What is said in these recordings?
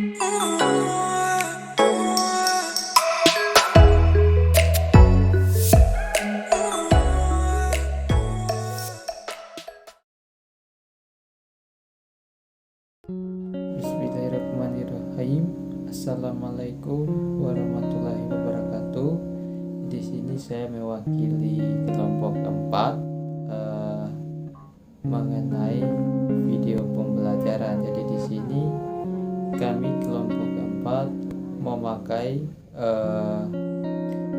Bismillahirrahmanirrahim. Assalamualaikum warahmatullahi wabarakatuh. Di sini saya mewakili kelompok 4 mengenai video pembelajaran. Jadi di sini kami kelompok 4 memakai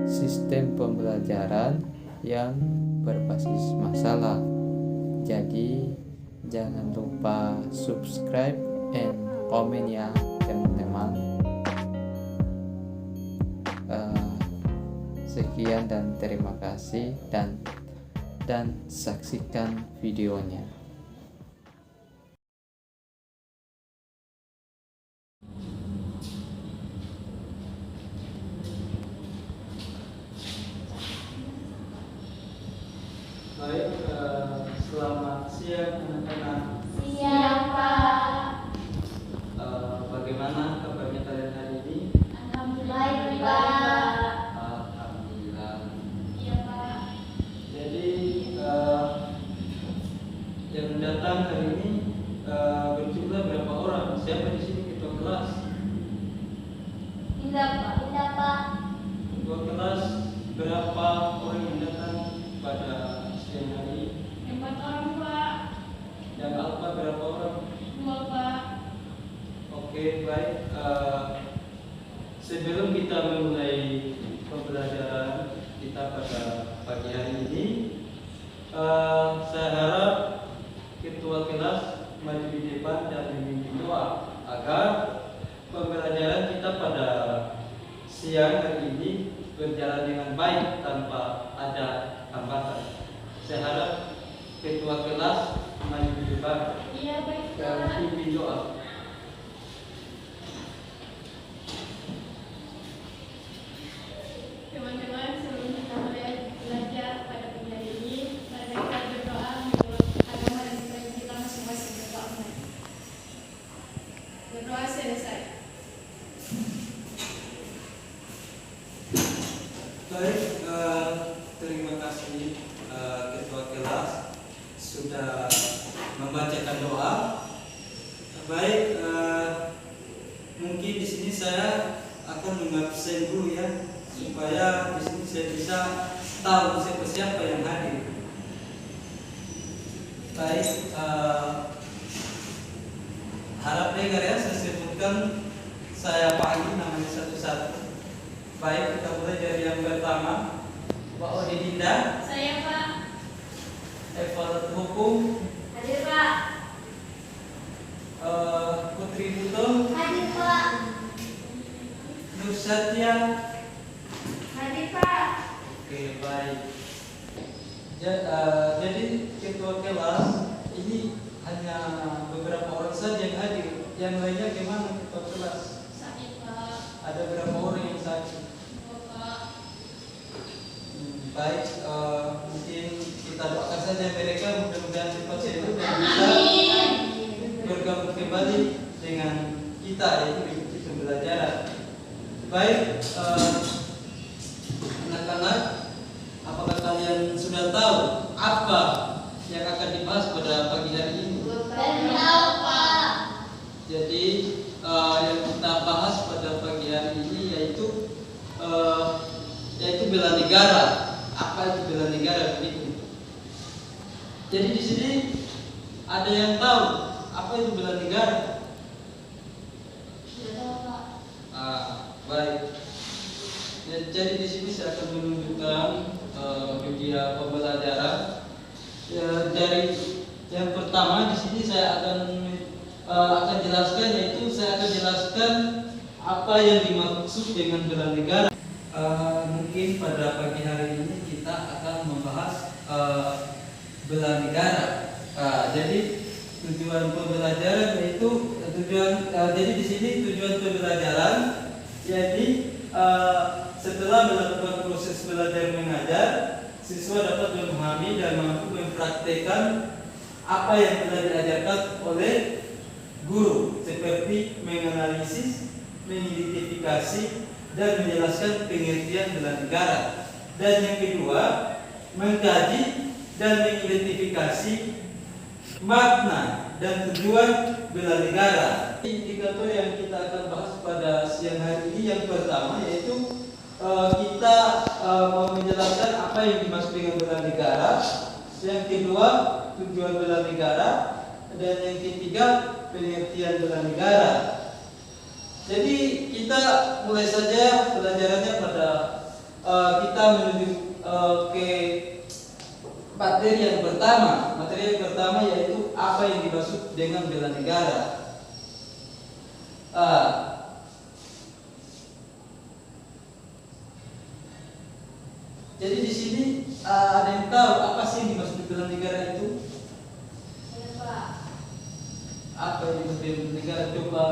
sistem pembelajaran yang berbasis masalah. Jadi jangan lupa subscribe and komen ya teman-teman. Sekian dan terima kasih dan saksikan videonya. Baik, selamat siang anak-anak. Siang, Pak. Bagaimana kabarnya kalian hari ini? Alhamdulillah, Pak. Alhamdulillah. Iya, Pak. Jadi yang datang hari ini berjumlah berapa orang? Siapa di sini ketua kelas? Tidak, Pak. Tidak, Pak. Ketua kelas berapa orang yang datang pada siang hari ini? 4 orang, Pak. Yang alfa berapa orang? 2, Pak. Oke, baik. Sebelum kita memulai pembelajaran kita pada pagi hari ini, saya harap ketua kelas maju di depan dan memimpin doa agar pembelajaran kita pada siang hari ini berjalan dengan baik tanpa ada hambatan. Saya harap ketua kelas maju di depan Iya, baik, dan Pak. memimpin doa. Teman-teman, sebelum kita mulai belajar pada pagi hari ini, mari kita berdoa menurut agama dan budaya kita masing-masing. Berdoa mulai. Berdoa selesai. Baik, terima kasih ketua kelas sudah membacakan doa. Baik, mungkin di sini saya akan mengabsen dulu ya, supaya di sini saya bisa tahu siapa yang hadir. Baik, harap dengar ya, saya sebutkan saya panggil namanya satu-satu. Baik, kita mulai dari yang pertama, Pak Odidinda, Saya, Pak. evaluator hukum, Hadir, Pak. Putri Buto, Hadir, Pak. Nur Satya. Hadir, Pak. Oke, baik. Jadi ketua kelas ini hanya beberapa orang saja yang hadir. Yang lainnya gimana ketua kelas? Sakit, Pak. Ada berapa orang yang sakit? 2, Pak. Baik, mungkin kita doakan saja mereka mudah-mudahan cepat sembuh dan bisa Amin. bergabung kembali dengan kita, yaitu mengikuti pembelajaran. Baik, anak-anak, apakah kalian sudah tahu apa yang akan dibahas pada pagi hari ini? Belum tahu, Pak. Jadi yang kita bahas pada pagi hari ini yaitu bela negara. Apa itu bela negara begitu? Jadi di sini ada yang tahu apa itu bela negara? Sudah tahu, Pak. Baik. Jadi di sini saya akan menunjukkan media pembelajaran. Dari yang pertama di sini saya akan jelaskan, yaitu saya akan jelaskan apa yang dimaksud dengan bela negara. Mungkin pada pagi hari ini kita akan membahas bela negara. Jadi tujuan pembelajaran yaitu jadi di sini tujuan pembelajaran. Jadi setelah melakukan proses belajar mengajar, siswa dapat memahami dan mampu mempraktekkan apa yang telah diajarkan oleh guru, seperti menganalisis, mengidentifikasi, dan menjelaskan pengertian bela negara. Dan yang kedua, mengkaji dan mengidentifikasi makna dan tujuan bela negara. Indikator yang kita akan bahas pada siang hari ini yang pertama yaitu kita mau menjelaskan apa yang dimaksud dengan bela negara. Yang kedua, tujuan bela negara. Dan yang ketiga, pengertian bela negara. Jadi kita mulai saja pelajarannya pada kita menuju ke materi yang pertama. Materi yang pertama yaitu apa yang dimaksud dengan bela negara. Jadi di sini ada yang tahu apa sih yang dimaksud bela negara itu? Ya, Pak. Apa yang dimaksud bela negara? Coba.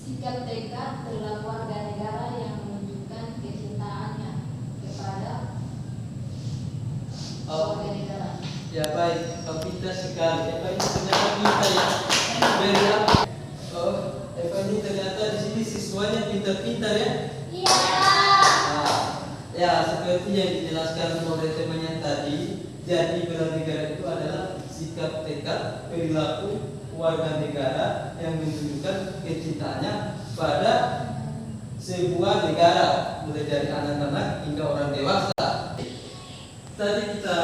Sikap tekad perilaku warga negara yang menunjukkan kecintaannya kepada warga negara. Ya baik, pintar sekali. Eva ini ternyata pintar ya. Dari apa? Oh, Eva ini ternyata di sini siswanya pintar-pintar ya. Iya. Ya, seperti yang dijelaskan oleh temannya tadi, jadi bela negara itu adalah sikap tekad perilaku warga negara yang menunjukkan kecintaannya pada sebuah negara, mulai dari anak-anak hingga orang dewasa. Tadi kita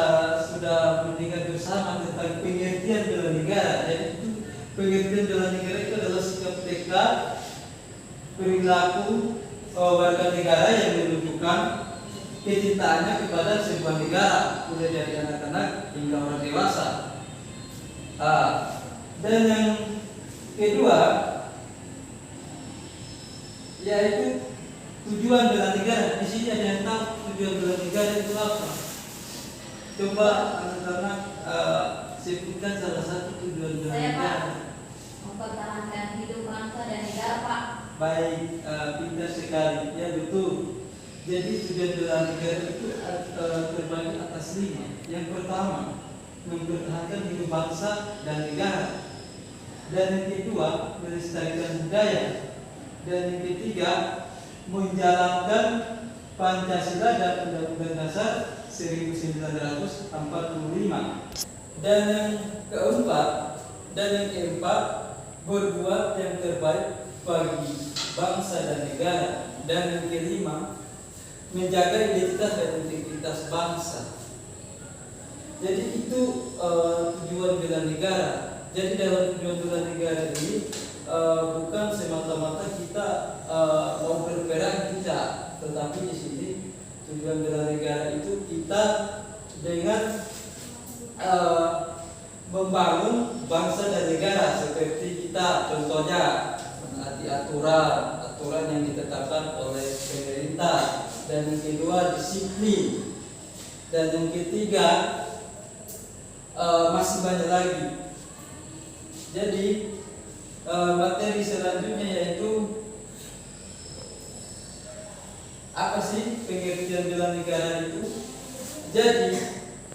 sudah mendengar bersama tentang pengertian bela negara. Jadi pengertian bela negara itu adalah sikap tekad perilaku warga negara yang menunjukkan kecintaannya kepada sebuah negara, mulai dari anak-anak hingga orang dewasa. Dan yang kedua yaitu tujuan bela negara. Di sini ada yang tahu tujuan bela negara itu apa? Coba anak-anak sebutkan salah satu tujuan bela Saya, Pak. negara. Mempertahankan hidup bangsa dan negara, Pak. Baik, pintar sekali. Ya betul. Jadi tujuan bela negara itu terbagi atas 5. Yang pertama, mempertahankan hidup bangsa dan negara. Dan yang kedua, melestarikan budaya. Dan yang ketiga, menjalankan Pancasila dan Undang-Undang Dasar 1945. Dan yang keempat, berbuat yang terbaik bagi bangsa dan negara. Dan yang kelima, menjaga identitas dan integritas bangsa. Jadi itu tujuan bela negara. Jadi dalam tujuan bela negara ini bukan semata-mata kita mau berperang, tidak, tetapi di sini tujuan bela negara itu kita dengan membangun bangsa dan negara, seperti kita contohnya menaati aturan yang ditetapkan oleh pemerintah. Dan yang kedua, disiplin. Dan yang ketiga, masih banyak lagi. Jadi materi selanjutnya yaitu apa sih pengertian bela negara itu? Jadi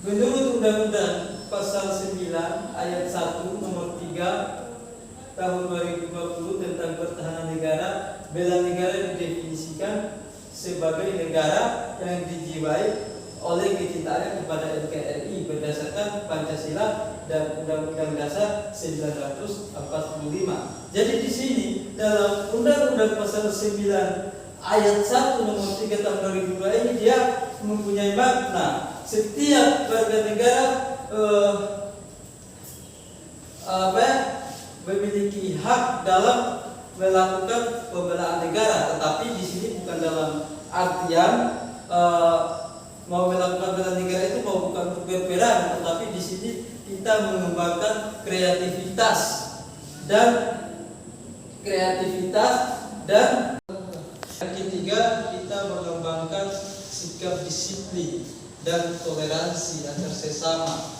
menurut Undang-Undang Pasal 9 Ayat 1 Nomor 3 Tahun 2020 tentang pertahanan negara, bela negara didefinisikan sebagai negara yang dijiwai oleh kecintaannya kepada NKRI berdasarkan Pancasila dan Undang-Undang Dasar 1945. Jadi di sini dalam Undang-Undang Pasal 9 Ayat 1 Nomor 3 Tahun 2002 ini dia mempunyai makna setiap warga negara memiliki hak dalam melakukan pembelaan negara, tetapi di sini bukan dalam artian mau melakukan bela negara itu mau bukan untuk berperang, tetapi di sini kita mengembangkan kreativitas dan yang ketiga kita mengembangkan sikap disiplin dan toleransi antar sesama.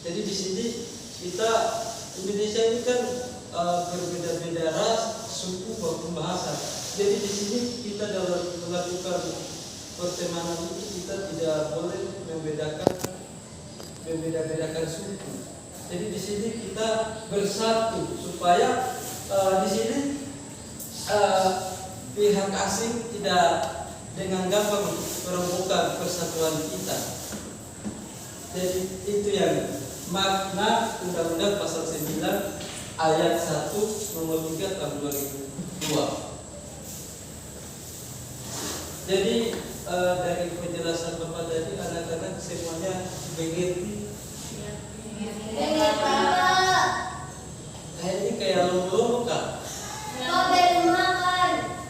Jadi di sini kita Indonesia ini kan berbeda-beda ras, suku maupun bahasa. Jadi di sini kita dalam melakukan pertemanan itu kita tidak boleh membeda-bedakan suku. Jadi di sini kita bersatu supaya di sini pihak asing tidak dengan gampang merembukan persatuan kita. Jadi itu yang makna Undang-Undang Pasal 9 Ayat 1 Nomor 3 Tahun 2002. Jadi dari penjelasan Bapak tadi anak-anak semuanya mengerti. Ini kayak lombok kan?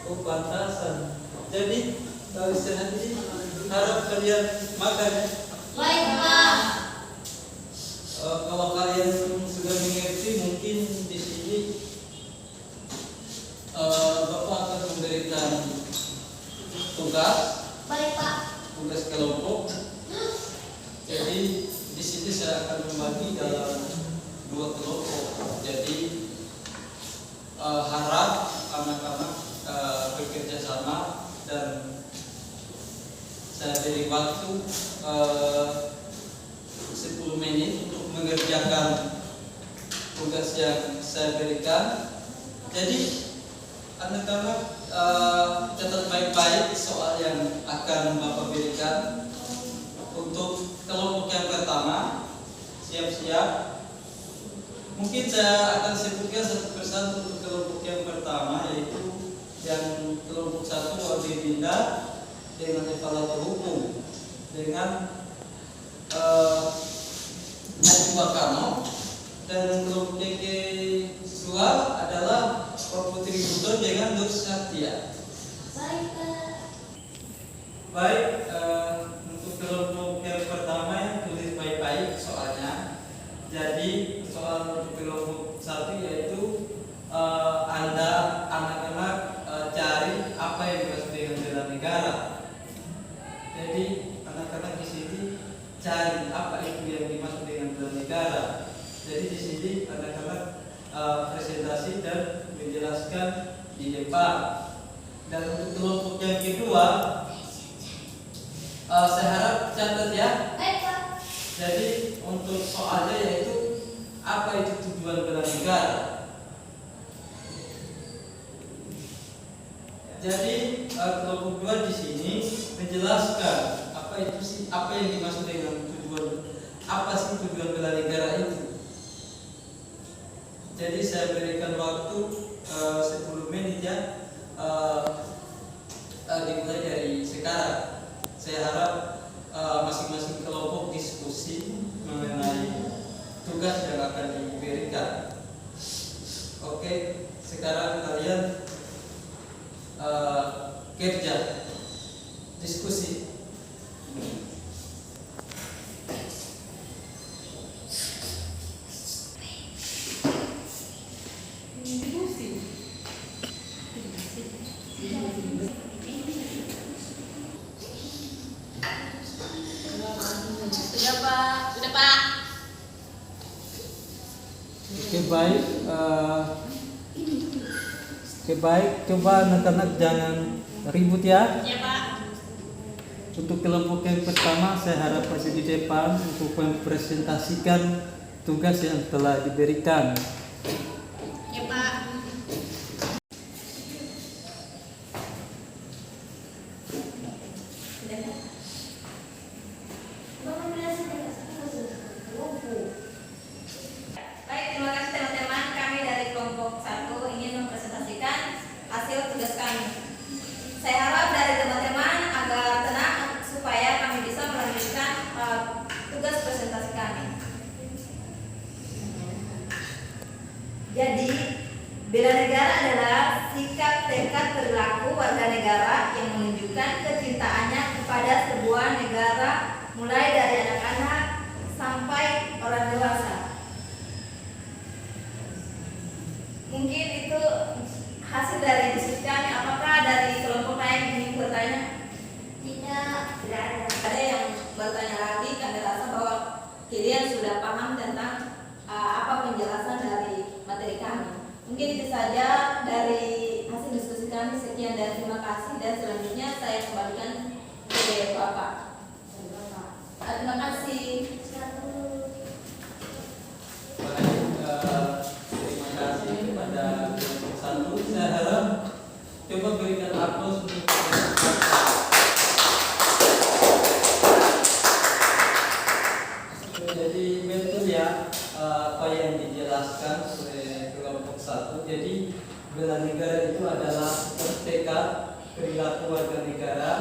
Oh pantasan. Jadi kalau istirahat ini harap kalian makan ya. Baik, Pak. Kalau kalian sudah mengerti, mungkin di sini Bapak akan memberikan tugas Baik, Pak. kelompok. Jadi di sini saya akan membagi dalam 2 kelompok. Jadi harap anak-anak bekerja sama dan saya beri waktu 10 menit untuk mengerjakan tugas yang saya berikan. Jadi anak-anak catat baik-baik soal yang akan Bapak berikan. Untuk kelompok yang pertama, siap-siap. Mungkin saya akan sebutkan satu persatu untuk kelompok yang pertama, yaitu yang kelompok 1 Wali Binda dengan evaluator hukum dengan Najib Bakano, dan kelompok yang kedua adalah Pak Putri Buton dengan Nur Satya. Baik, untuk kelompok yang pertama yang tulis baik-baik soalnya. Jadi soal untuk kelompok 1 yaitu Anda anak-anak cari apa yang dimaksud dengan bela negara. Jadi anak-anak di sini cari apa itu yang dimaksud dengan bela negara. Jadi di sini anak-anak presentasi dan menjelaskan di depan. Dan untuk kelompok yang kedua, saya harap catat ya. Baik, Pak. Jadi untuk soalnya yaitu apa itu tujuan bela negara. Jadi kelompok 2 di sini menjelaskan apa itu sih, apa yang dimaksud dengan tujuan, apa sih tujuan bela negara itu. Jadi saya berikan waktu 10 menit ya, dimulai dari sekarang. Saya harap masing-masing kelompok diskusi mengenai tugas yang akan diberikan. Oke, sekarang kalian kerja, diskusi. Sudah, Pak. Sudah, Pak. Oke baik, coba anak-anak jangan ribut ya. Ya, Pak. Untuk kelompok yang pertama saya harap masih di depan untuk mempresentasikan tugas yang telah diberikan. Ya, Pak. Baik, terima kasih teman-teman. Kami dari kelompok 1 ingin mempresentasikan hasil tugas kami. Saya harap dari teman-teman agar tenang supaya kami bisa melanjutkan tugas presentasi kami. Jadi, bela negara adalah sikap tekad perilaku warga negara yang menunjukkan kecintaannya kepada sebuah negara mulai dari anak-anak sampai orang dewasa. Mungkin itu hasil dari diskusi kami. Apakah dari kelompok lain ingin bertanya? Tidak ada. Ada yang bertanya lagi? Kami rasa bahwa kalian sudah paham tentang apa penjelasan dari materi kami. Mungkin itu saja dari hasil diskusi kami. Sekian dan terima kasih. Dan selanjutnya saya kembalikan ke Bapak. Terima kasih. bela negara itu adalah tekad perilaku warga negara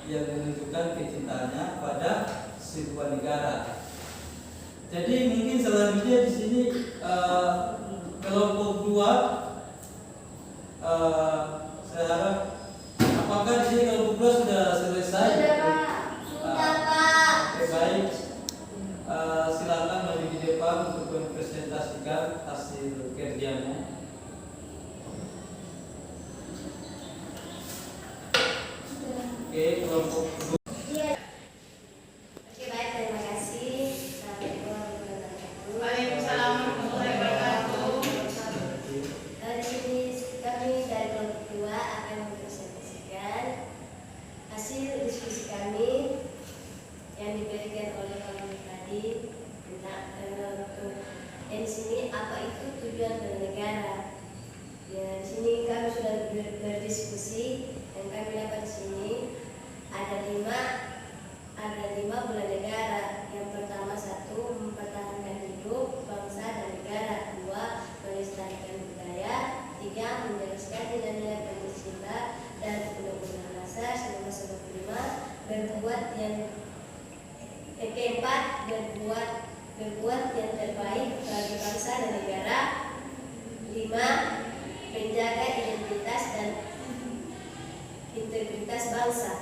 yang menunjukkan kecintaannya pada sebuah negara. Jadi mungkin selanjutnya di sini kelompok 2, saya harap apakah di sini kelompok 2 sudah selesai? Sudah Pak. Oke, baik. Silakan maju di depan untuk mempresentasikan hasil kerjanya. Oke, kelompok 2. Oke, baik, terima kasih. Assalamualaikum warahmatullahi wabarakatuh. Waalaikumsalam warahmatullahi wabarakatuh. Di sini kami dari kelompok 2 akan mempresentasikan hasil diskusi kami yang diberikan oleh kami tadi tentang di sini apa itu tujuan bernegara. Ya, di sini kami sudah berdiskusi dan kami dapat di sini ada lima bulan negara. Yang pertama, 1, mempertahankan hidup bangsa dan negara. 2, melestarikan budaya. 3, menjelaskan nilai-nilai Pancasila dan Undang-Undang Dasar 1945. Berbuat yang keempat, berbuat yang terbaik bagi bangsa dan negara. 5, menjaga identitas dan integritas bangsa.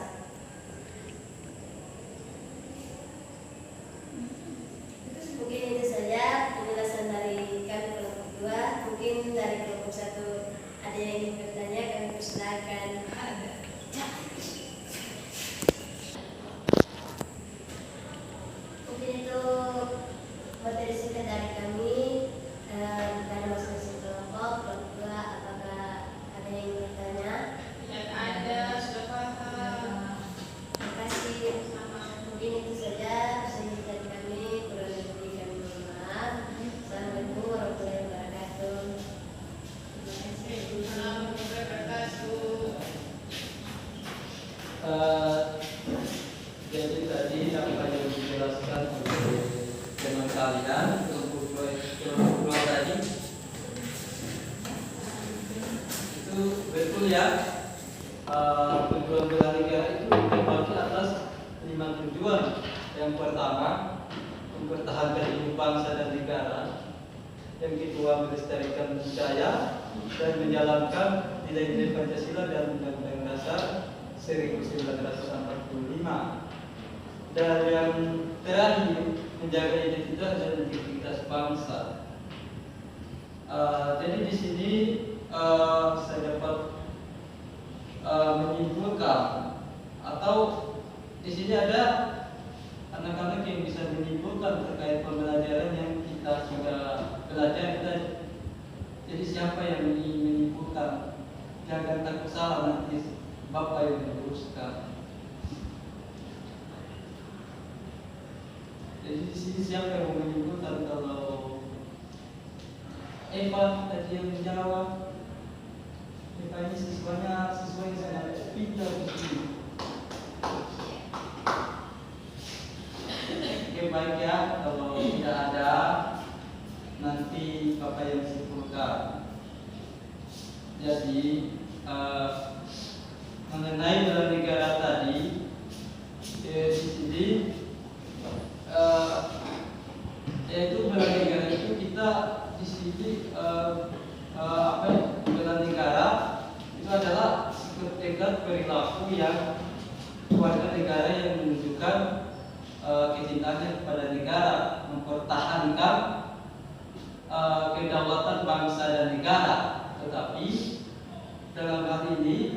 Mungkin itu saja penjelasan dari kami kelompok 2. Mungkin dari kelompok 1 ada yang ingin bertanya, kami persilakan. Mungkin itu materi singkat dari kami dari masing-masing kelompok 2. Apakah ada yang ingin bertanya? Yang ada sudah paham. Terima kasih. Mungkin itu saja singkat dari kami. Kurang lebih kami mohon maaf. Assalamualaikum warahmatullahi wabarakatuh. Terima kasih. Assalamualaikum warahmatullahi Jadi tadi apa yang dijelaskan oleh teman kalian kelompok 2 tadi itu betul ya. Tujuan bela negara itu terbagi atas 5 tujuan. Yang pertama, mempertahankan hidup bangsa dan negara. Yang kedua, melestarikan budaya dan menjalankan nilai-nilai Pancasila dan Undang-Undang Dasar 1945. Dan yang terakhir, menjaga identitas dan integritas bangsa. Jadi di sini saya dapat menyimpulkan, atau di sini ada anak-anak yang bisa menyimpulkan terkait pembelajaran yang kita sudah belajar tadi. Jadi siapa yang menyimpulkan? Jangan takut salah, nanti Bapak yang meluruskan. Jadi di sini siapa yang mau menyimpulkan? Kalau Eva tadi yang menjawab, Eva ini siswanya yang sangat pintar di sini. Oke, baik ya. Kalau tidak ada, nanti Bapak yang simpulkan. Jadi mengenai bela negara tadi, di sini yaitu bela negara itu kita di sini bela negara itu adalah tekad perilaku yang warga negara yang menunjukkan kecintaannya kepada negara, mempertahankan kedaulatan bangsa dan negara. Tetapi dalam hal ini,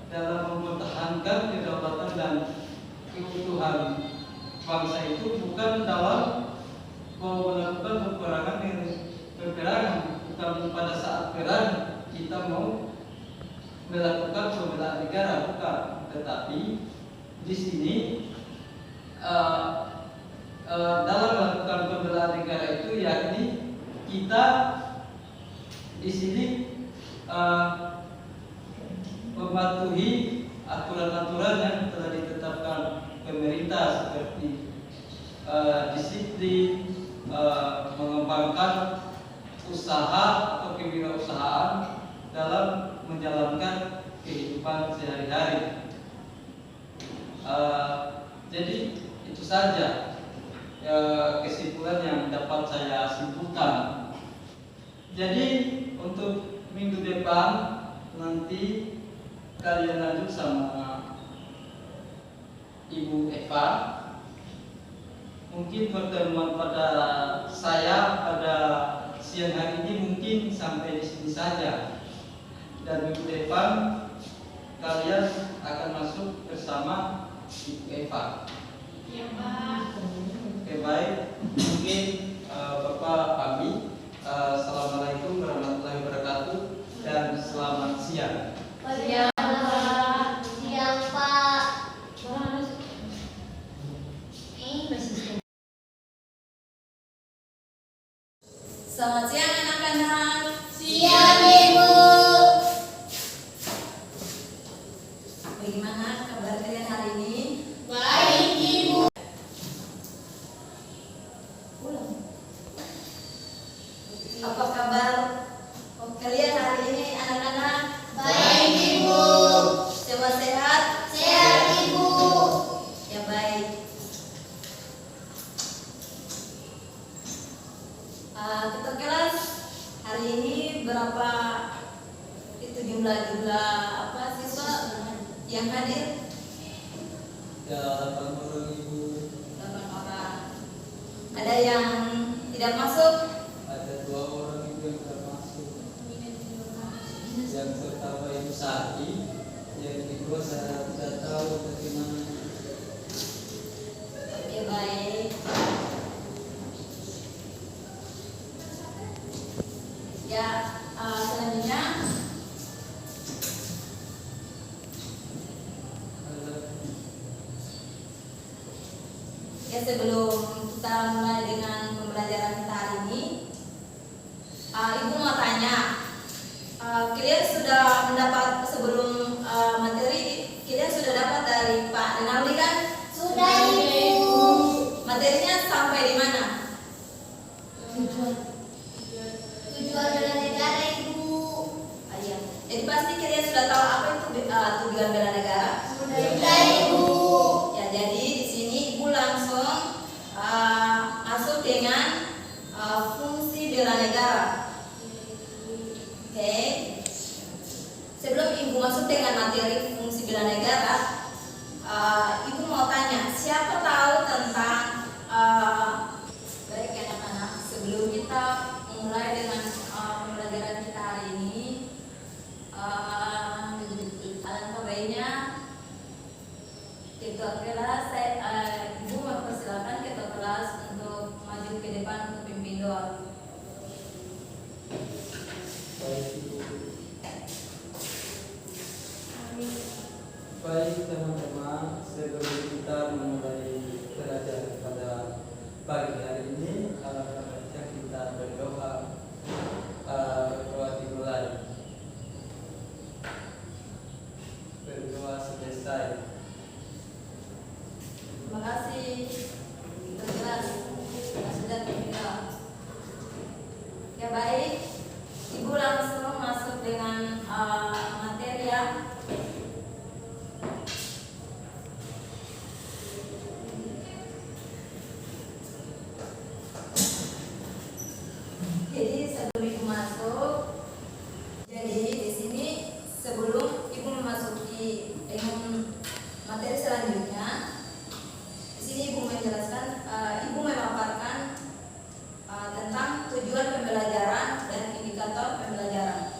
dalam mempertahankan kedaulatan dan keutuhan bangsa itu bukan dalam melakukan peperangan, bukan pada saat perang kita mau melakukan pembelaan negara, bukan. Tetapi di sini dalam melakukan pembelaan negara itu, yakni kita di sini mematuhi aturan-aturan yang telah ditetapkan pemerintah, seperti disiplin, mengembangkan usaha atau kewirausahaan, saja kesimpulan yang dapat saya simpulkan. Jadi untuk minggu depan nanti kalian lanjut sama Ibu Eva. Mungkin pertemuan pada saya pada siang hari ini mungkin sampai di sini saja. Dan minggu depan kalian akan masuk bersama Ibu Eva. Ya Pak. Oke, baik. Mungkin Bapak pamit. Assalamualaikum warahmatullahi wabarakatuh dan selamat siang. Siang Pak. Siang Pak. Selamat siang anak-anak. Siang Ibu. Bagaimana kabar kalian hari ini? Baik Ibu. Apa kabar kalian hari ini anak-anak? Baik Ibu. Semua sehat? Sehat Ibu. Ya baik. Ketua kelas hari ini berapa itu jumlah apa siswa yang hadir? Ya, 8 orang Ibu. 8 orang. Ada yang tidak masuk? Ada 2 orang Ibu yang tidak masuk. Yang pertama Ibu Sari, yang kedua saya tidak tahu bagaimana. Oke baik. Ya, selanjutnya ya sebelum kita mulai dengan pembelajaran kita hari ini, Ibu mau tanya, kalian sudah mendapat sebelum materi kalian sudah dapat dari Pak Renaldi kan? Sudah Ibu. Materinya sampai di mana? Tujuan bela negara Ibu. Iya. Jadi pasti kalian sudah tahu apa itu tujuan bela negara. Sudah Ibu. Ya, jadi di sini Ibu langsung masuk dengan fungsi bela negara. Oke. Sebelum Ibu masuk dengan materi fungsi bela negara, Ibu mau tanya, siapa tahu tentang baik anak-anak, sebelum kita mulai dengan pembelajaran kita hari ini, alangkah baiknya ketua kelas, Ibu mempersilakan ketua kelas untuk maju ke depan untuk pimpin doa. Baik Ibu. Baik teman-teman, sebelum kita memulai pelajaran pada pagi hari ini, baiknya kita berdoa. Berdoa dimulai. Berdoa selesai. Terima kasih ketua kelas yang sudah pimpin doa. Ya baik, Ibu langsung masuk dengan materi ya. Jadi sebelum Ibu masuk, jadi di sini sebelum Ibu memasuki dengan materi selanjutnya, di sini Ibu menjelaskan, Ibu memaparkan tentang tujuan pembelajaran dan indikator pembelajaran.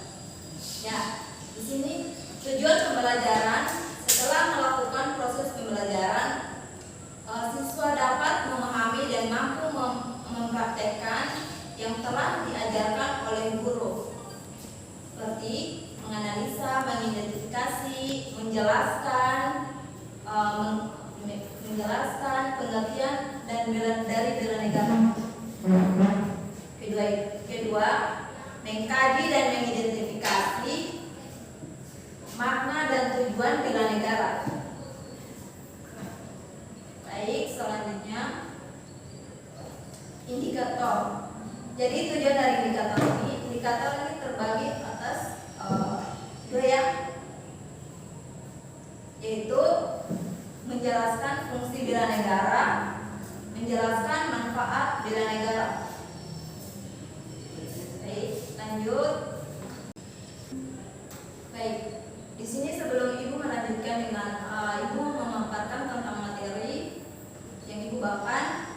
Ya, di sini tujuan pembelajaran setelah melakukan proses pembelajaran, siswa dapat memahami dan mampu mempraktekkan yang telah diajarkan oleh guru, seperti menganalisa, mengidentifikasi, menjelaskan pengertian dan dari bela negara. Kedua, mengkaji dan mengidentifikasi makna dan tujuan bela negara. Baik, selanjutnya indikator. Jadi tujuan dari indikator ini terbagi atas dua ya, yaitu menjelaskan fungsi bela negara Baik, di sini sebelum Ibu melanjutkan dengan Ibu memaparkan tentang materi yang Ibu bawakan,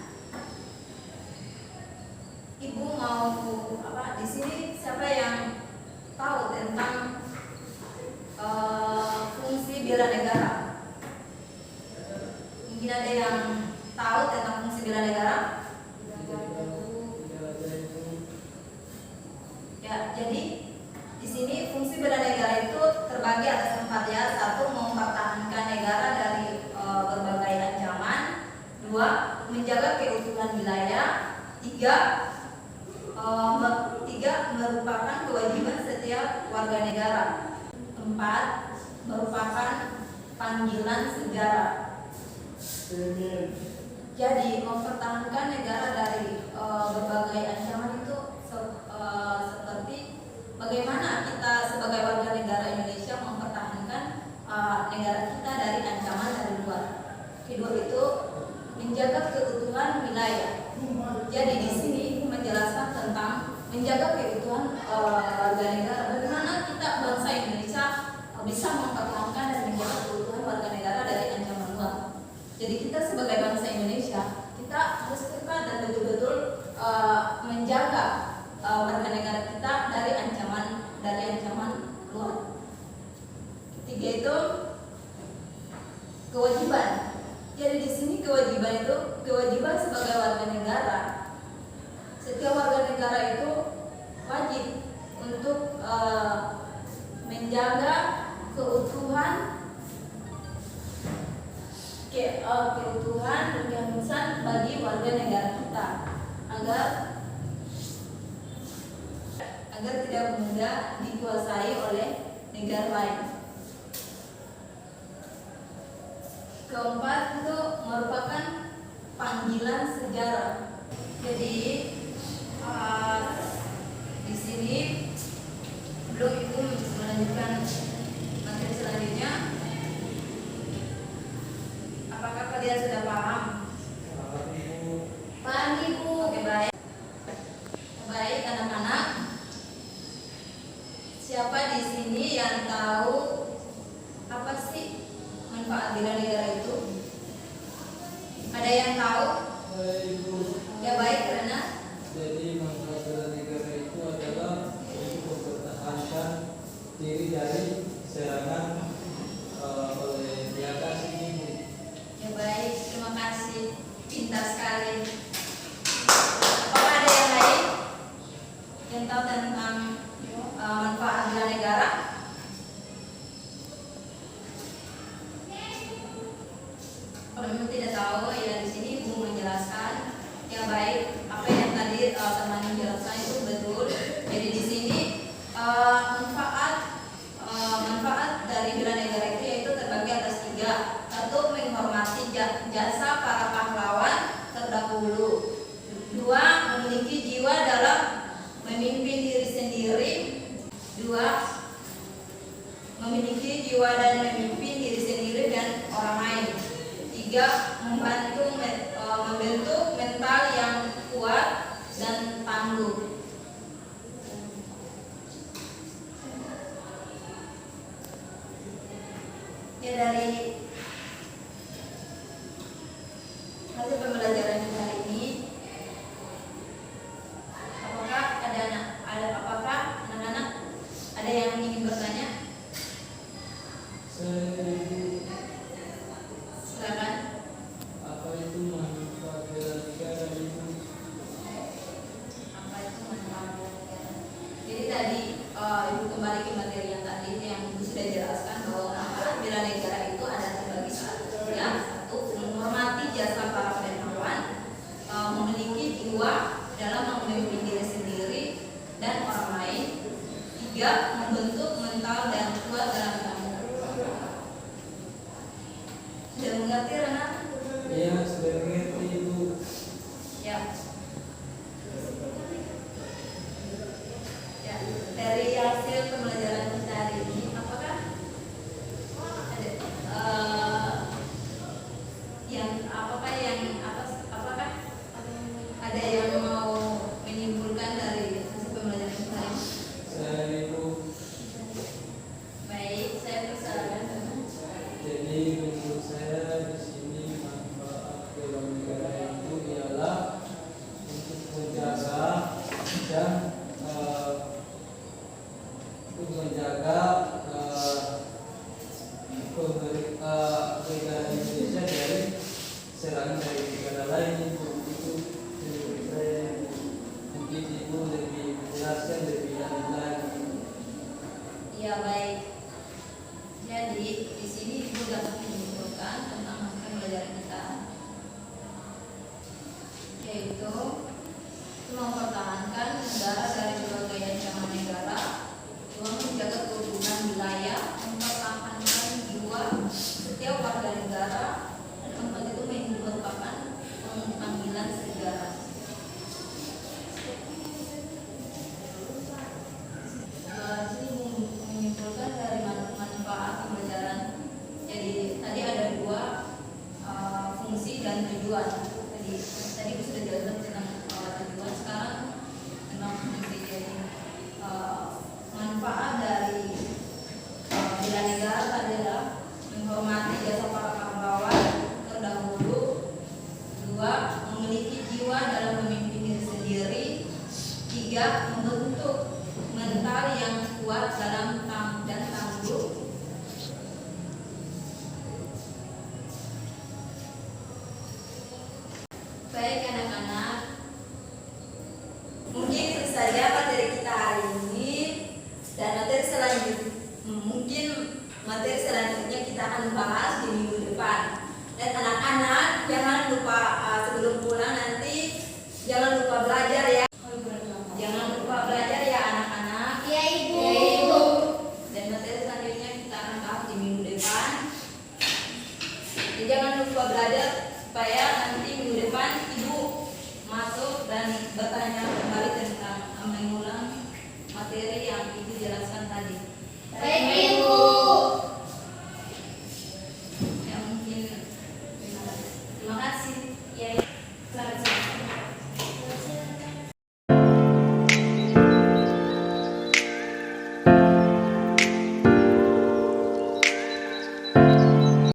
Ibu mau apa? Di sini siapa yang tahu tentang fungsi bela negara? Mungkin ada yang tahu tentang fungsi bela negara? Ya, jadi di sini fungsi bela negara itu terbagi atas 4 ya. 1. Mempertahankan negara dari berbagai ancaman. 2. Menjaga keutuhan wilayah. 3. Merupakan kewajiban setiap warga negara. 4. Merupakan panggilan sejarah. Jadi mempertahankan negara dari berbagai ancaman itu seperti bagaimana kita sebagai warga negara Indonesia mempertahankan negara kita dari ancaman dari luar. Kedua itu menjaga keutuhan wilayah. Jadi di sini menjelaskan tentang menjaga keutuhan warga negara. Bagaimana kita bangsa Indonesia bisa mempertahankan dan menjaga keutuhan warga negara dari ancaman luar. Jadi kita sebagai bangsa Indonesia kita harus ketat dan betul-betul menjaga warga negara kita dari ancaman luar. Ketiga itu kewajiban. Jadi di sini kewajiban sebagai warga negara. Setiap warga negara itu wajib untuk menjaga keutuhan dan keharusan bagi warga negara kita agar tidak mudah dikuasai oleh negara lain. Keempat itu merupakan panggilan sejarah. Jadi di sini belum Ibu melanjutkan materi selanjutnya. Apakah kalian sudah paham? Paham Ibu. Oke, baik. Baik anak-anak. Siapa di sini yang tahu apa sih manfaat bela negara itu? Ada yang tahu? Ya baik, karena Jadi manfaat bela negara itu adalah untuk mempertahankan diri dari serangan oleh pihak asing. ya baik, terima kasih. Pintar sekali. Apakah ada yang lain yang tahu tentang manfaat bela negara? Kalau memang tidak tahu, ya di sini Ibu menjelaskan. Ya baik, apa yang tadi teman menjelaskan itu betul. Jadi di sini manfaat dari bela negara itu yaitu terbagi atas 3. 1. Menghormati jasa para pahlawan terdahulu. 2. Memiliki jiwa dalam memimpin diri sendiri. 2. Memiliki jiwa dan memimpin diri sendiri dan orang lain. 3. Membentuk mental yang kuat dan tangguh. Ya, dari hasil pembelajaran kita hari ini, apakah anak-anak ada yang ingin bertanya? Silakan. Apa itu manfaat bela negara itu? Apa itu manfaat bela negara? Jadi tadi Ibu kembali ke materi yang tadi yang Ibu sudah jelaskan bahwa manfaat bela negara itu ada menjaga negara Indonesia dari serangan dari negara lain. Itu saya mungkin Ibu lebih menjelaskan lebih lanjut lagi. Ya baik. Jadi di sini Ibu dapat menyimpulkan tentang hasil pembelajaran kita, yaitu mempertahankan negara dari berbagai ancaman negara, menjaga kerukunan wilayah, mempertahankan jiwa setiap warga negara, dan keempat itu merupakan panggilan sejarah. Sini menyimpulkan dari manfaat pembelajaran. Jadi tadi ada dua fungsi dan tujuan. Tadi sudah jelaskan tentang tujuan, sekarang tentang fungsi. Jadi manfaat dari bela negara adalah menghormati jasa para pahlawan terdahulu. Dua, memiliki jiwa dalam memimpin diri sendiri. Tiga, membentuk mental yang kuat dalam dan tangguh. Baik anak-anak, mungkin itu saja materi kita hari ini, dan materi selanjutnya kita akan bahas di minggu depan. Dan anak-anak jangan lupa sebelum pulang nanti jangan lupa belajar ya. Jangan lupa belajar ya anak-anak. Ya Ibu. Ya Ibu. Dan materi selanjutnya kita akan bahas di minggu depan. Jadi jangan lupa belajar supaya